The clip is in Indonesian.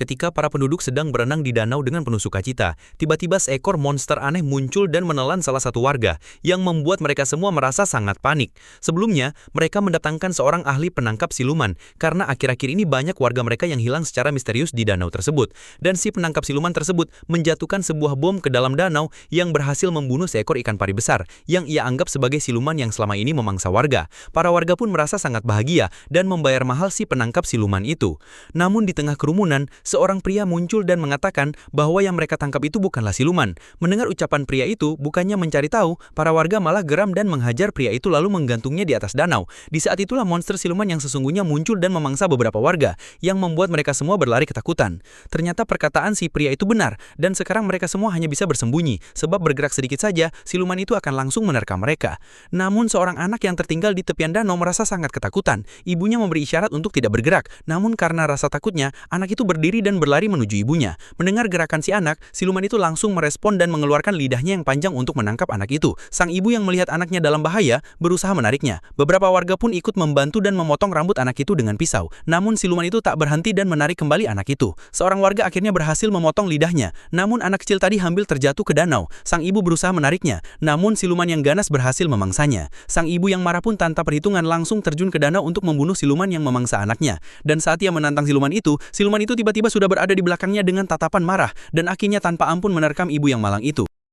Ketika para penduduk sedang berenang di danau dengan penuh sukacita, tiba-tiba seekor monster aneh muncul dan menelan salah satu warga, yang membuat mereka semua merasa sangat panik. Sebelumnya, mereka mendatangkan seorang ahli penangkap siluman, karena akhir-akhir ini banyak warga mereka yang hilang secara misterius di danau tersebut. Dan si penangkap siluman tersebut menjatuhkan sebuah bom ke dalam danau yang berhasil membunuh seekor ikan pari besar, yang ia anggap sebagai siluman yang selama ini memangsa warga. Para warga pun merasa sangat bahagia dan membayar mahal si penangkap siluman itu. Namun di tengah kerumunan, seorang pria muncul dan mengatakan bahwa yang mereka tangkap itu bukanlah siluman. Mendengar ucapan pria itu, bukannya mencari tahu, para warga malah geram dan menghajar pria itu lalu menggantungnya di atas danau. Di saat itulah monster siluman yang sesungguhnya muncul dan memangsa beberapa warga, yang membuat mereka semua berlari ketakutan. Ternyata perkataan si pria itu benar, dan sekarang mereka semua hanya bisa bersembunyi, sebab bergerak sedikit saja, siluman itu akan langsung menerkam mereka. Namun seorang anak yang tertinggal di tepian danau merasa sangat ketakutan. Ibunya memberi isyarat untuk tidak bergerak, namun karena rasa takutnya, anak itu berdiri dan berlari menuju ibunya. Mendengar gerakan si anak, siluman itu langsung merespon dan mengeluarkan lidahnya yang panjang untuk menangkap anak itu. Sang ibu yang melihat anaknya dalam bahaya, berusaha menariknya. Beberapa warga pun ikut membantu dan memotong rambut anak itu dengan pisau. Namun siluman itu tak berhenti dan menarik kembali anak itu. Seorang warga akhirnya berhasil memotong lidahnya. Namun anak kecil tadi hampir terjatuh ke danau. Sang ibu berusaha menariknya. Namun siluman yang ganas berhasil memangsanya. Sang ibu yang marah pun tanpa perhitungan langsung terjun ke danau untuk membunuh siluman yang memangsa anaknya. Dan saat ia menantang siluman itu tiba-tiba sudah berada di belakangnya dengan tatapan marah, dan akhirnya tanpa ampun menerkam ibu yang malang itu.